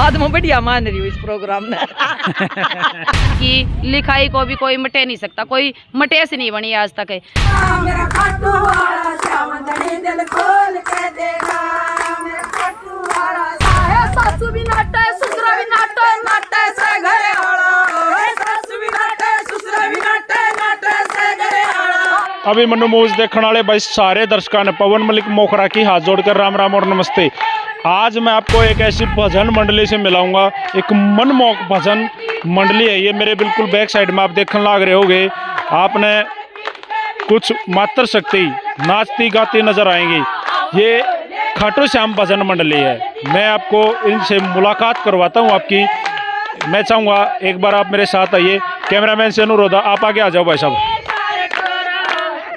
आज मैं बढ़िया मान रही हूँ इस प्रोग्राम में कि लिखाई को भी कोई मटे नहीं सकता, कोई मटे से नहीं बनी आज तक है। मेरा खाटू वाला श्याम धनी दिल खोल के देगा, मेरा खाटू वाला सासू भी नाटे ससुरा भी नाटे, नाटे से घरे आला, सासू भी नाटे ससुरा भी नाटे, नाटे से घरे आला। अभी मनु मूवीज देखने वाले भाई सारे दर्शकों ने पवन मलिक मोखरा की हाथ जोड़कर राम राम और नमस्ते। आज मैं आपको एक ऐसी भजन मंडली से मिलाऊंगा, एक मनमोहक भजन मंडली है ये। मेरे बिल्कुल बैक साइड में आप देखने लग रहे होगे, आपने कुछ मात्र शक्ति नाचती गाती नजर आएंगी। ये खाटू श्याम भजन मंडली है। मैं आपको इनसे मुलाकात करवाता हूँ आपकी। मैं चाहूँगा एक बार आप मेरे साथ आइए। कैमरामैन से अनुरोध है, आप आगे आ जाओ भाई साहब।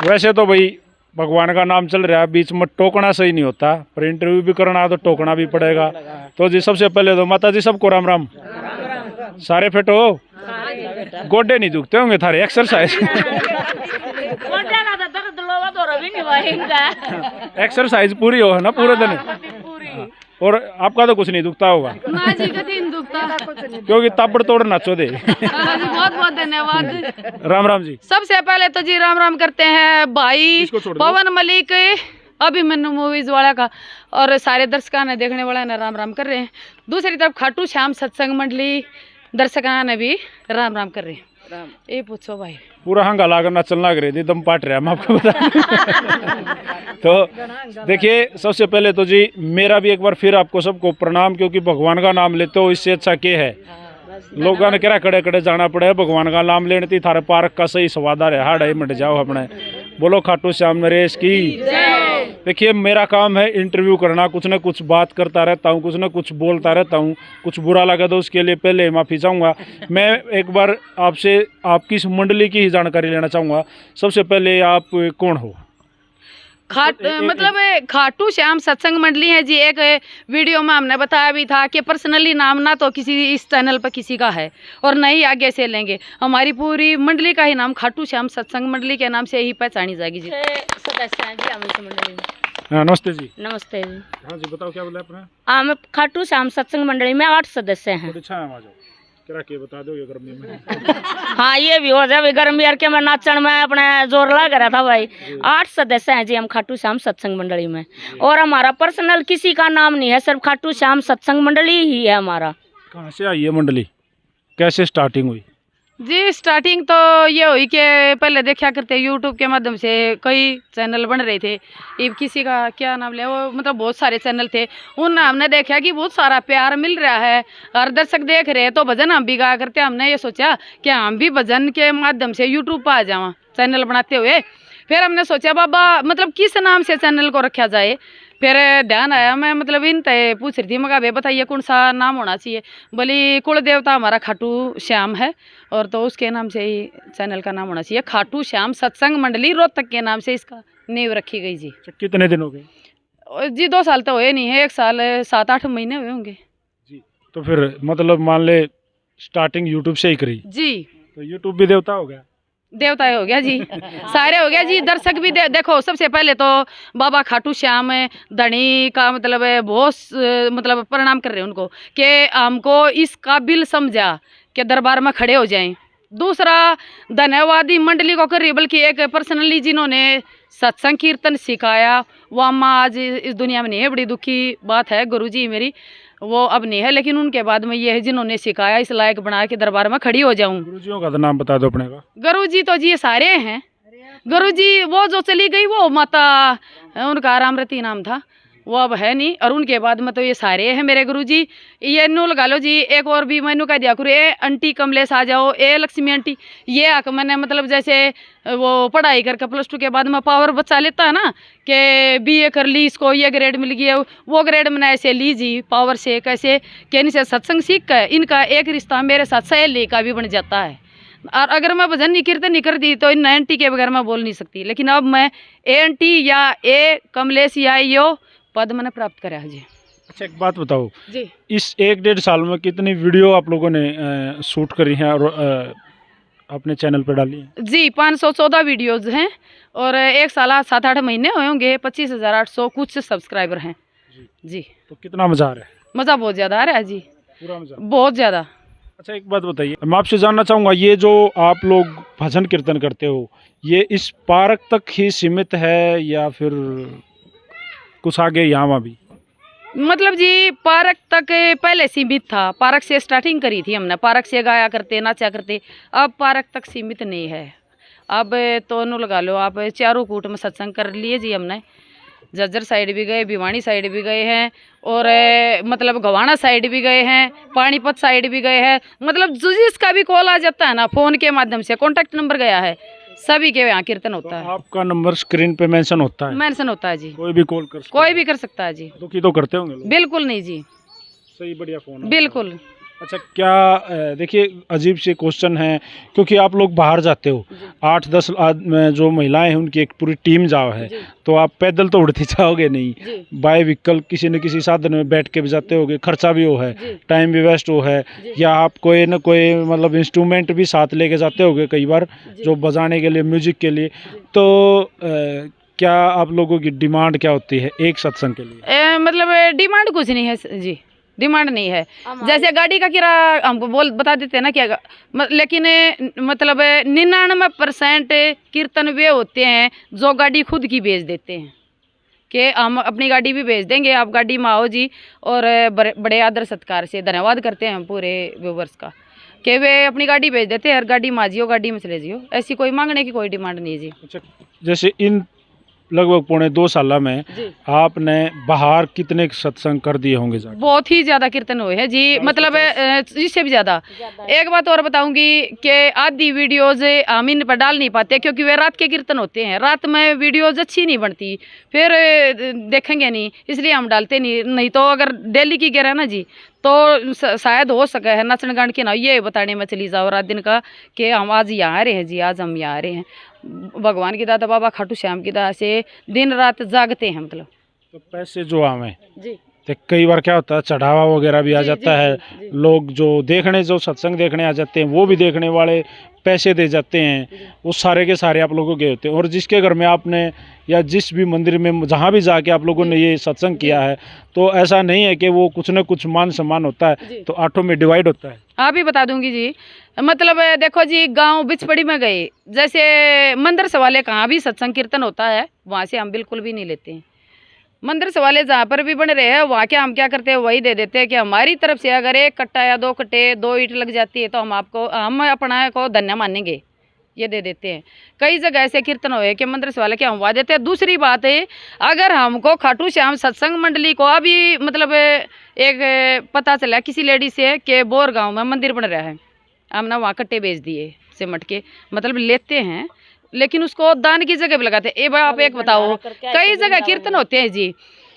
वैसे तो भाई भगवान का नाम चल रहा है, बीच में टोकना सही नहीं होता, पर इंटरव्यू भी करना है तो टोकना भी पड़ेगा। तो जी सबसे पहले तो माता जी सबको राम राम। सारे फिट हो? गोडे नहीं दुखते होंगे थारे? एक्सरसाइज एक्सरसाइज पूरी हो है ना पूरे दिन? और आपका तो कुछ नहीं दुखता होगा? क्योंकि ताबड़ तोड़ नाचो दे। बहुत बहुत धन्यवाद। राम राम जी। सबसे पहले तो जी राम राम करते हैं भाई पवन मलिक अभिमन्यु मूवीज वाला का, और सारे दर्शकों ने देखने वाला ने राम राम कर रहे हैं। दूसरी तरफ खाटू श्याम सत्संग मंडली दर्शकों ने भी राम राम कर रहे हैं। ये पूछो भाई, पूरा हंगा लाकर नाचन लग रही थी, दम पाट रहा मैं आपको बता। तो देखिए सबसे पहले तो जी मेरा भी एक बार फिर आपको सबको प्रणाम, क्योंकि भगवान का नाम लेते हो इससे अच्छा क्या है। लोगों ने कह कड़े कड़े जाना पड़े, भगवान का नाम लेने थी थारे पार्क का सही स्वाद आ रहा है। हाड़ मिट जाओ अपने। बोलो खाटू श्याम नरेश की। देखिए मेरा काम है इंटरव्यू करना, कुछ न कुछ बात करता रहता हूँ, कुछ न कुछ बोलता रहता हूँ। कुछ बुरा लगा तो उसके लिए पहले माफ़ी चाहूँगा। मैं एक बार आपसे आपकी इस मंडली की ही जानकारी लेना चाहूँगा। सबसे पहले आप कौन हो? मतलब खाटू श्याम सत्संग मंडली है जी। एक वीडियो में हमने बताया भी था कि पर्सनली नाम ना तो किसी इस चैनल पर किसी का है और न ही आगे से लेंगे। हमारी पूरी मंडली का ही नाम खाटू श्याम सत्संग मंडली के नाम से ही पहचानी जाएगी जी। सदस्य हैं जी हम इस मंडली में। नमस्ते जी। नमस्ते जी। हाँ जी बताओ क्या बोला आपने? हम खाटू श्याम सत्संग मंडली में 8 सदस्य हैं। बता दो ये गर्मी में। हाँ ये भी हो जाए गर्मी यार के मैं नाचन में अपने जोर लगा रहा था भाई। 8 सदस्य हैं जी हम खाटू श्याम सत्संग मंडली में, और हमारा पर्सनल किसी का नाम नहीं है, सिर्फ खाटू श्याम सत्संग मंडली ही है हमारा। कहाँ से आई है मंडली, कैसे स्टार्टिंग हुई? जी स्टार्टिंग तो ये हुई कि पहले देखा करते यूट्यूब के माध्यम से कई चैनल बन रहे थे। ये किसी का क्या नाम ले, वो मतलब बहुत सारे चैनल थे। उन हमने देखा कि बहुत सारा प्यार मिल रहा है और दर्शक देख रहे हैं, तो भजन हम भी गाया करते। हमने ये सोचा कि हम भी भजन के माध्यम से यूट्यूब पर आ जावा चैनल बनाते हुए। फिर हमने सोचा बाबा मतलब किस नाम से चैनल को रखा जाए। फिर ध्यान आया, मैं मतलब इन तय पूछ रही थी, मगा भाई बताइए कौन सा नाम होना चाहिए। बोली कुल देवता हमारा खाटू श्याम है, और तो उसके नाम से ही चैनल का नाम होना चाहिए। खाटू श्याम सत्संग मंडली रोहतक के नाम से इसका नींव रखी गई जी। कितने दिन हो गए जी? 2 साल तो हुए नहीं है, 1 साल 7-8 महीने हुए होंगे जी। तो फिर मतलब मान ले स्टार्टिंग यूट्यूब से ही करी जी। तो यूट्यूब भी देवता हो गया? देवता हो गया जी, सारे हो गया जी। दर्शक भी देखो सबसे पहले तो बाबा खाटू श्याम धनी का मतलब बहुत मतलब प्रणाम कर रहे हैं उनको कि हमको इस काबिल समझा कि दरबार में खड़े हो जाएं। दूसरा धन्यवादी मंडली को कर रही, बल्कि एक पर्सनली जिन्होंने सत्संग कीर्तन सिखाया वो अम्मा आज इस दुनिया में नहीं है। बड़ी दुखी बात है, गुरुजी मेरी वो अब नहीं है, लेकिन उनके बाद में ये है जिन्होंने सिखाया इस लायक बनाया कि दरबार में खड़ी हो जाऊं। गुरुजियों का तो नाम बता दो अपने का। गुरुजी तो जी सारे हैं। गुरुजी वो जो चली गई वो माता, उनका रामरती नाम था, वो अब है नहीं। और उनके बाद में तो ये सारे हैं मेरे गुरुजी। ये नू लगा लो जी। एक और भी मैनू कह दिया करो, ए आंटी कमलेश आ जाओ, ए लक्ष्मी आंटी। ये आके मैंने मतलब जैसे वो पढ़ाई करके +2 के बाद में पावर बच्चा लेता है ना कि BA कर ली, इसको ये ग्रेड मिल गया, वो ग्रेड मैंने ऐसे ली जी पावर से। कैसे कि इनसे सत्संग सीख कर इनका एक रिश्ता मेरे साथ सहेली का भी बन जाता है। और अगर मैं भजन नहीं कीर्तन नहीं कर दी तो इन आंटी के बगैर मैं बोल नहीं सकती। लेकिन अब मैं ए आंटी या ए कमलेश या यो पद मैंने प्राप्त करा है जी। अच्छा एक बात बताओ जी, इस 1-1.5 साल में कितनी वीडियो आप लोगों ने शूट करी हैं और अपने चैनल पर डाली हैं? जी 514 वीडियोज़ हैं और 1 साल 7-8 महीने हुए होंगे। 25,800 कुछ सब्सक्राइबर हैं जी। तो कितना मज़ा आ रहा है? मज़ा बहुत ज़्यादा आ रहा है जी। पूरा मजा। बहुत ज़्यादा। अच्छा एक बात बताइए, मैं आपसे जानना चाहूँगा, ये जो आप लोग भजन कीर्तन करते हो, ये इस पार्क तक ही सीमित है या फिर कुछ आगे यहाँ भी? मतलब जी पार्क तक पहले सीमित था, पार्क से स्टार्टिंग करी थी हमने, पार्क से गाया करते नाचा करते, अब पार्क तक सीमित नहीं है। अब तो नो लगा लो आप, चारों कूट में सत्संग कर लिए जी हमने, जज्जर साइड भी गए, भिवानी साइड भी गए हैं, और मतलब गवाना साइड भी गए हैं, पानीपत साइड भी गए हैं। मतलब जिसका भी कॉल आ जाता है ना, फ़ोन के माध्यम से कॉन्टैक्ट नंबर गया है, सभी के यहाँ कीर्तन होता है। आपका नंबर स्क्रीन पे मेंशन होता है? मेंशन होता है जी, कोई भी कॉल कर सकता कोई भी कर सकता है जी। दुखी तो करते होंगे लोग? बिल्कुल नहीं जी, सही बढ़िया फोन है। बिल्कुल। अच्छा क्या देखिए अजीब से क्वेश्चन है, क्योंकि आप लोग बाहर जाते हो, 8-10 जो महिलाएं हैं उनकी एक पूरी टीम जाओ है, तो आप पैदल तो उड़ती जाओगे नहीं, बाय व्हीकल किसी न किसी साधन में बैठ के भी जाते होगे, खर्चा भी हो है, टाइम भी वेस्ट हो है, या आप कोई न कोई मतलब इंस्ट्रूमेंट भी साथ लेके जाते होगे कई बार, जो बजाने के लिए, म्यूजिक के लिए। तो क्या आप लोगों की डिमांड क्या होती है एक सत्संग के लिए? मतलब डिमांड कुछ नहीं है जी, डिमांड नहीं है। जैसे गाड़ी का किराया हमको बता देते हैं ना क्या, लेकिन मतलब 99% कीर्तन वे होते हैं जो गाड़ी खुद की बेच देते हैं, कि हम अपनी गाड़ी भी भेज देंगे, आप गाड़ी में आओ जी, और बड़े आदर सत्कार से धन्यवाद करते हैं हम पूरे व्यूवर्स का, कि वे अपनी गाड़ी भेज देते हैं, हर गाड़ी में आ जियो, गाड़ी में चले जियो, ऐसी कोई मांगने की कोई डिमांड नहीं जी। अच्छा जैसे इन लगभग 2.5 साल में आपने बाहर कितने सत्संग कर दिए होंगे? बहुत ही ज्यादा कीर्तन हुए हैं जी, मतलब इससे भी ज्यादा। एक बात और बताऊंगी कि आधी वीडियोज हम इन पर डाल नहीं पाते, क्योंकि वे रात के कीर्तन होते हैं, रात में वीडियोज अच्छी नहीं बनती, फिर देखेंगे नहीं, इसलिए हम डालते नहीं तो अगर डेली की कह रहे हैं ना जी, तो शायद हो सके है नचन गान के ना ये बताने में चली जाओ रात दिन का, कि हम आज यहाँ आ रहे हैं जी, आज हम यहाँ आ रहे हैं, भगवान की दादा बाबा खाटू श्याम की दादा से दिन रात जागते हैं। मतलब तो पैसे जो आवे जी, तो कई बार क्या होता है चढ़ावा वगैरह भी आ जाता है, लोग जो देखने, जो सत्संग देखने आ जाते हैं, वो भी देखने वाले पैसे दे जाते हैं, वो सारे के सारे आप लोगों के होते हैं। और जिसके घर में आपने या जिस भी मंदिर में जहाँ भी जाके आप लोगों ने ये सत्संग किया है, तो ऐसा नहीं है कि वो कुछ न कुछ मान सम्मान होता है, तो आठों में डिवाइड होता है। आप ही बता दूंगी जी, मतलब देखो जी, गांव बिचपड़ी में गए, जैसे मंदिर से वाले कहाँ भी सत्संग कीर्तन होता है, वहाँ से हम बिल्कुल भी नहीं लेते हैं। मंदिर से वाले जहाँ पर भी बन रहे हैं, वहाँ के हम क्या करते हैं, वही दे देते हैं, कि हमारी तरफ से अगर 1 कट्टा या 2 कट्टे 2 ईंट लग जाती है, तो हम अपना को धन्य मानेंगे, ये दे देते हैं। कई जगह ऐसे कीर्तन हुए कि मंदिर से वाले क्या हम देते हैं। दूसरी बात है, अगर हमको खाटू श्याम सत्संग मंडली को अभी मतलब एक पता चला किसी लेडी से कि बोर गाँव में मंदिर बन रहा है, हमने वहाँ कट्टे बेच दिए सिमट के, मतलब लेते हैं, लेकिन उसको दान की जगह भी लगाते हैं। आप एक बताओ, कई जगह कीर्तन होते हैं जी,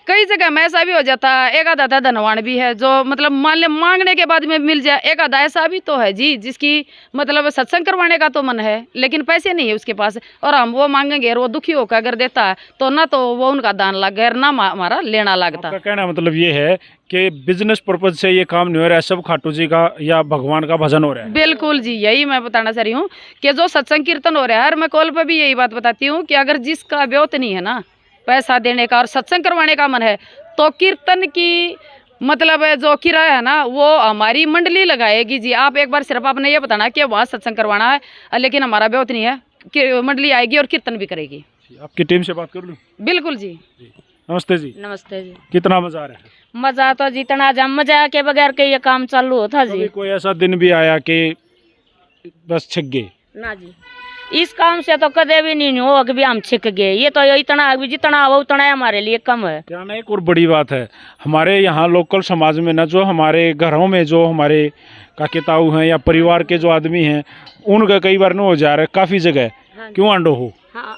कई जगह में ऐसा भी हो जाता है, एक आधा धनवान भी है जो मतलब मान ले मांगने के बाद में मिल जाए, एक आधा ऐसा भी तो है जी जिसकी मतलब सत्संग करवाने का तो मन है लेकिन पैसे नहीं है उसके पास, और हम वो मांगेंगे और वो दुखी होकर अगर देता है तो ना तो वो उनका दान लग गया, ना हमारा लेना लगता। आपका कहना मतलब ये है कि बिजनेस पर्पज से ये काम नहीं हो रहा है, सब खाटू जी का या भगवान का भजन हो रहा है। बिल्कुल जी, यही मैं बताना चाह रही हूँ कि जो सत्संग कीर्तन हो रहा है, मैं कॉल पर भी यही बात बताती हूँ कि अगर जिसका ब्योत नहीं है ना पैसा देने का और सत्संग करवाने का मन है, तो कीर्तन की मतलब जो किराया है ना वो हमारी मंडली लगाएगी जी। आप एक बार सिर्फ आपने ये बताना कि वहाँ सत्संग करवाना है, लेकिन हमारा ब्योत नहीं है, कि मंडली आएगी और कीर्तन भी करेगी। आपकी टीम से बात कर लूँ? बिल्कुल जी। नमस्ते जी। नमस्ते जी। कितना मजा आ रहा है? मजा तो जितना जब मजा के बगैर के ये काम चालू होता जी। कोई ऐसा दिन भी आया कि बस छिक गए? ना जी, इस काम से तो कदे भी नहीं हो कि भी हम छिक गए, ये तो इतना अभी जितना हो उतना हमारे लिए कम है। क्या ना, एक और बड़ी बात है हमारे यहाँ लोकल समाज में ना, जो हमारे घरों में जो हमारे काके ताऊ हैं या परिवार के जो आदमी हैं, उनका कई बार न हो जा रहा है काफ़ी जगह, क्यों आंडो हो। हाँ,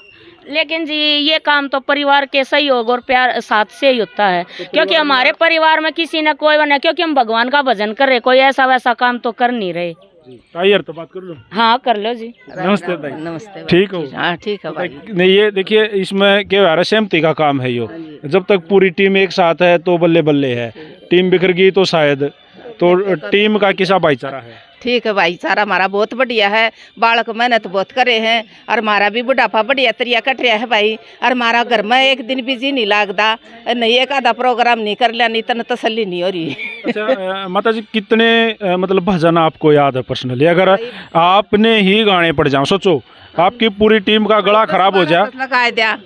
लेकिन जी ये काम तो परिवार के सहयोग और प्यार साथ से ही होता है, क्योंकि हमारे परिवार में किसी न कोई बना, क्योंकि हम भगवान का भजन कर रहे, कोई ऐसा वैसा काम तो कर नहीं रहे। यार तो बात कर लो। हाँ कर लो जी। नमस्ते भाई। नमस्ते। ठीक हो? हाँ ठीक है भाई। नहीं ये देखिए, इसमें क्या है, सहमति का काम है यो। जब तक पूरी टीम एक साथ है तो बल्ले बल्ले है, टीम बिखर गई तो शायद तो टीम का कैसा भाईचारा है? ठीक है भाईचारा हमारा बहुत बढ़िया है। बालक मेहनत बहुत करे हैं और हमारा भी बुढ़ापा बढ़िया तरिया कट रहा है भाई। और हमारा घर में एक दिन बिजी नहीं लगता, नहीं एक आधा प्रोग्राम नहीं कर लिया, नहीं तो तसल्ली नहीं हो रही। अच्छा माता जी, कितने मतलब भजन आपको याद है पर्सनली? अगर आपने ही गाने पड़ जाओ, सोचो आपकी पूरी टीम का गला खराब हो जाए, लगा दिया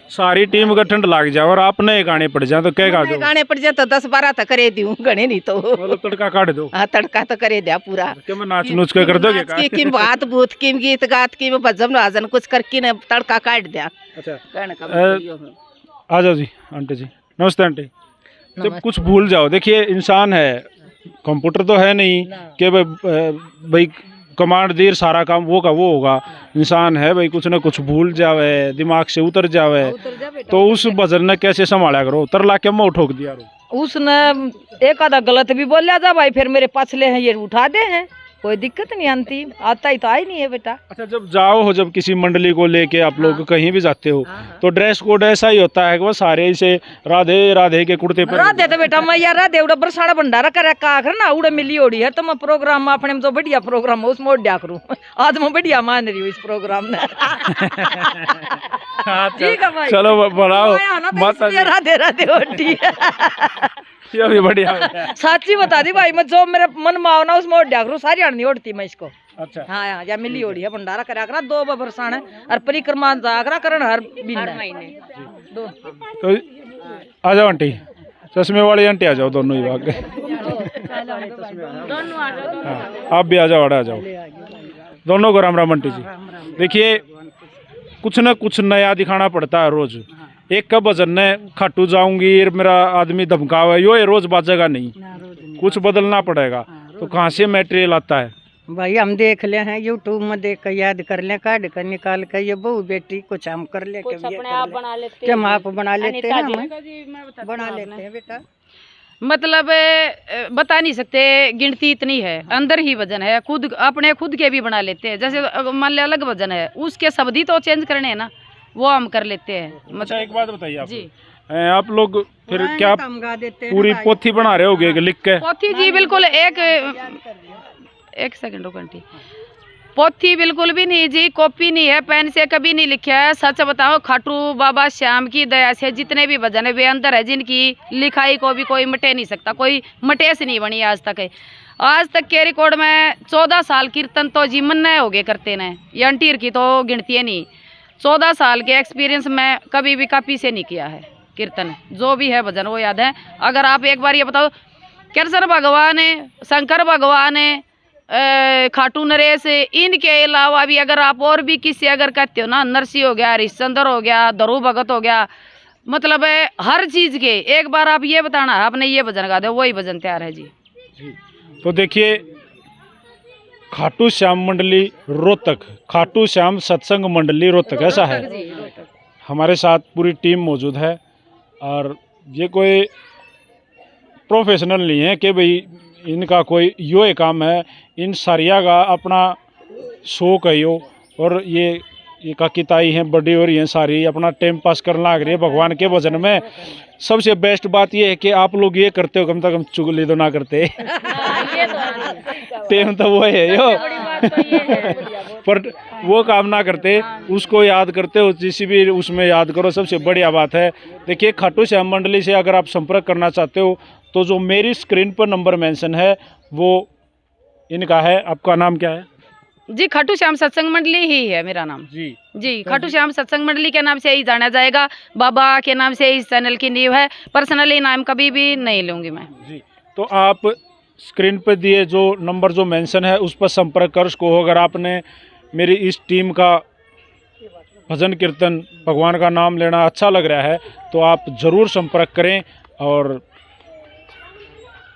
सारी टीम का ठंड लग जाए और आपने ये गाने पड़ जाए तो क्या गा दो? गाने पड़ जाए तो 10-12 तो करे दूं, गणे नहीं तो मतलब तड़का काट दो। हाँ तड़का तो करे दिया पूरा। क्या मैं नाच नूच के कर दोगे? नाच की बात भूत की गीत गात की भजन वाजन कुछ करके ने तड़का काट दिया। अच्छा गाने का आ जाओ जी आंटी जी। नमस्ते आंटी। जब कुछ भूल जाओ, देखिए इंसान है, कंप्यूटर तो है नहीं कि भाई कमांड देर सारा काम वो का वो होगा। इंसान है भाई, कुछ ना कुछ भूल जावे, दिमाग से उतर जावे, तो उस भजन ने कैसे संभाला करो? तरला के मुँह ठोक दिया रो। उसने एक आधा गलत भी बोल जा भाई, फिर मेरे पछले हैं ये उठा दे हैं, कोई दिक्कत नहीं आती, आता ही तो आई नहीं है बेटा। अच्छा जब जाओ हो, जब किसी मंडली को लेके आप लोग कहीं भी जाते हो तो ड्रेस कोड ऐसा ही होता है कि वो सारे इसे राधे राधे के कुर्ते पर? राधे तो बेटा मैं यार राधे उड़ा बरसाड़ा भंडारा करे का आखिर ना उड़े मिली ओड़ी है तो मैं प्रोग्राम में अपने में तो बढ़िया प्रोग्राम है उसमें उड़ा करूँ। आज मैं बढ़िया मान रही हूँ इस प्रोग्राम में। ठीक है भाई, चलो बढ़ाओ माता जी, राधे राधे ओटी ये भी बढ़िया है। साची बता दी भाई, मैं जो मेरे मन में आओ ना उसमें ओढ़ा करूँ, सारी नहीं ओढ़ती मैं इसको। अच्छा हाँ हाँ या मिली ओढ़ी है भंडारा करा करा 2 बरसाण है और परिक्रमा जागरा करण हर महीने 2। तो आ जाओ आंटी, चश्मे वाली आंटी आ जाओ, दोनों ही भाग गए। हाँ, आप भी आ जाओ, आ जाओ दोनों को। राम राम आंटी जी। देखिए कुछ न कुछ नया दिखाना पड़ता है रोज। एक का भजन ने खाटू जाऊंगी मेरा आदमी धमकावा, यो ये रोज बाजेगा नहीं, कुछ बदलना पड़ेगा। तो कहाँ से मटेरियल आता है भाई? हम देख ले हैं यूट्यूब में, देख कर याद कर ले, काट कर निकाल कर ये बहू बेटी कुछ हम कर ले, कुछ अपने आप बना लेते हम आप बना लेते हैं, मैं बना लेते हैं बेटा। मतलब बता नहीं सकते, गिनती इतनी है, अंदर ही वजन है, खुद अपने खुद के भी बना लेते हैं। जैसे मान लिया अलग वजन है, उसके शब्द ही तो चेंज करने हैं ना, वो हम कर लेते हैं। अच्छा एक बात बताइए आप जी, आप लोग फिर क्या पूरी पोथी बना रहे होगे लिख के? पोथी जी बिल्कुल एक सेकंड रुको आंटी, पोथी बिल्कुल भी नहीं जी, कॉपी नहीं है, पेन से कभी नहीं लिखा है। सच बताओ खाटू बाबा श्याम की दया से जितने भी भजन है वे अंदर है, जिनकी लिखाई को भी कोई मिटे नहीं सकता, कोई मटे से नहीं बनी आज तक है। आज तक के रिकॉर्ड में 14 साल कीर्तन तो जी मन्ना हो गए करते ने, ये अंटीर की तो गिनती है नहीं। 14 साल के एक्सपीरियंस में कभी भी कॉपी से नहीं किया है कीर्तन, जो भी है भजन वो याद है। अगर आप एक बार ये बताओ, कृष्ण भगवान है, शंकर भगवान है, खाटू नरेश, इनके अलावा भी अगर आप और भी किसी अगर कहते हो ना, नरसिंह हो गया, हरिश्चंद्र हो गया, धरू भगत हो गया, मतलब हर चीज के एक बार आप ये बताना आपने ये भजन गा दो, वही भजन तैयार है जी। तो देखिए खाटू श्याम मंडली रोहतक, खाटू श्याम सत्संग मंडली रोहतक ऐसा है। हमारे साथ पूरी टीम मौजूद है और ये कोई प्रोफेशनल नहीं है कि भाई इनका कोई यो ही काम है, इन सारिया का अपना शौक है यो, और ये काकिताई हैं बड़ी हो रही हैं सारी, अपना टाइम पास करना लग रही है भगवान के भजन में। सबसे बेस्ट बात ये है कि आप लोग ये करते हो, कम से कम चुगली तो ना करते। टाइम तो वो है यो, पर वो काम ना करते, उसको याद करते हो, किसी भी उसमें याद करो, सबसे बढ़िया बात है। देखिए खाटू श्याम मंडली से अगर आप संपर्क करना चाहते हो तो जो मेरी स्क्रीन पर नंबर मेंशन है वो इनका है। आपका नाम क्या है? जी खाटू श्याम सत्संग मंडली ही है मेरा नाम जी। खाटू श्याम सत्संग मंडली के नाम से ही जाना जाएगा, बाबा के नाम से इस चैनल की नींव है, पर्सनली नाम कभी भी नहीं लूँगी मैं जी। तो आप स्क्रीन पर दिए जो नंबर जो मेंशन है उस पर संपर्क कर उसको। अगर आपने मेरी इस टीम का भजन कीर्तन भगवान का नाम लेना अच्छा लग रहा है तो आप ज़रूर संपर्क करें, और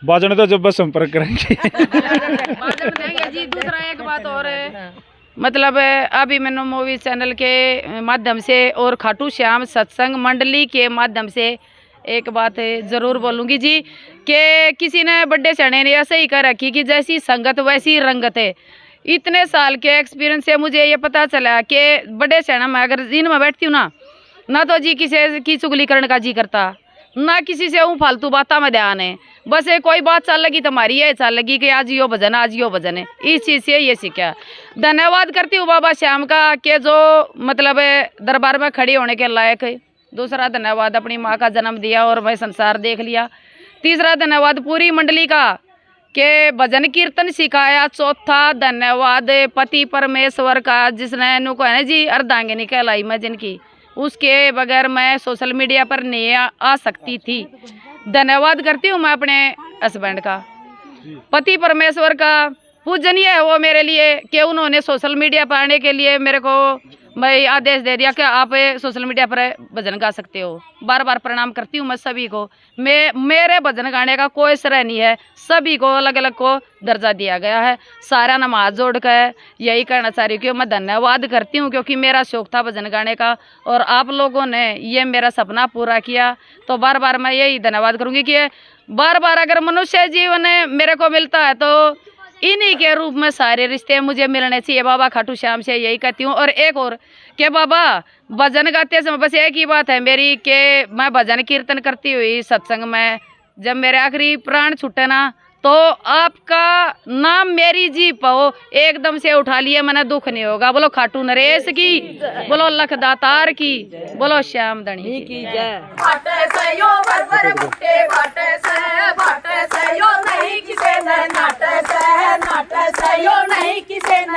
बाजन तो जब बस संपर्क करेंगे। बाजन देंगे जी। दूसरा एक बात और है, मतलब अभी मैंने मूवी चैनल के माध्यम से और खाटू श्याम सत्संग मंडली के माध्यम से एक बात ज़रूर बोलूँगी जी, कि किसी ने बड़े सणे ने ऐसे ही कह रखी कि जैसी संगत वैसी रंगत है। इतने साल के एक्सपीरियंस से मुझे ये पता चला कि बड़े सैना में अगर जिन में बैठती हूँ ना तो जी किसी की चुगली करने का जी करता, ना किसी से ऊँ फालतू बातों में ध्यान है। बस ये कोई बात चल लगी तुम्हारी ये चल लगी कि आज यो भजन आज यो भजन है, इस चीज़ से ये सीखा। धन्यवाद करती हूँ बाबा श्याम का कि जो मतलब दरबार में खड़ी होने के लायक है। दूसरा धन्यवाद अपनी माँ का जन्म दिया और मैं संसार देख लिया। तीसरा धन्यवाद पूरी मंडली का के भजन कीर्तन सिखाया। चौथा धन्यवाद पति परमेश्वर का जिसने नु को है ना जी अर्धांगिनी कहलाई मैं जिनकी, उसके बगैर मैं सोशल मीडिया पर नहीं आ सकती थी। धन्यवाद करती हूँ मैं अपने हस्बैंड का, पति परमेश्वर का पूजनीय है वो मेरे लिए कि उन्होंने सोशल मीडिया पर आने के लिए मेरे को मैं आदेश दे दिया कि आप सोशल मीडिया पर भजन गा सकते हो। बार बार प्रणाम करती हूँ मैं सभी को। मेरे भजन गाने का कोई श्रेय नहीं है, सभी को अलग अलग को दर्जा दिया गया है। सारा नमाज जोड़ कर यही कहना चाह रही हूँ कि मैं धन्यवाद करती हूँ क्योंकि मेरा शौक था भजन गाने का और आप लोगों ने ये मेरा सपना पूरा किया। तो बार बार मैं यही धन्यवाद करूँगी कि बार बार अगर मनुष्य जीवन मेरे को मिलता है तो इन्हीं के रूप में सारे रिश्ते मुझे मिलने चाहिए। बाबा खाटू श्याम से यही कहती हूँ। और एक और कि बाबा भजन गाते समय बस एक ही बात है मेरी कि मैं भजन कीर्तन करती हुई सत्संग में जब मेरे आखिरी प्राण छूटे ना तो आपका नाम मेरी जीप हो एकदम से उठा लिए, मैंने दुख नहीं होगा। बोलो खाटू नरेश की, बोलो लख दातार की, बोलो श्याम धनी की जय। बाटे से यो बरबर बुट्टे बाटे से यो नहीं किसे न नाटे से यो नहीं किसे न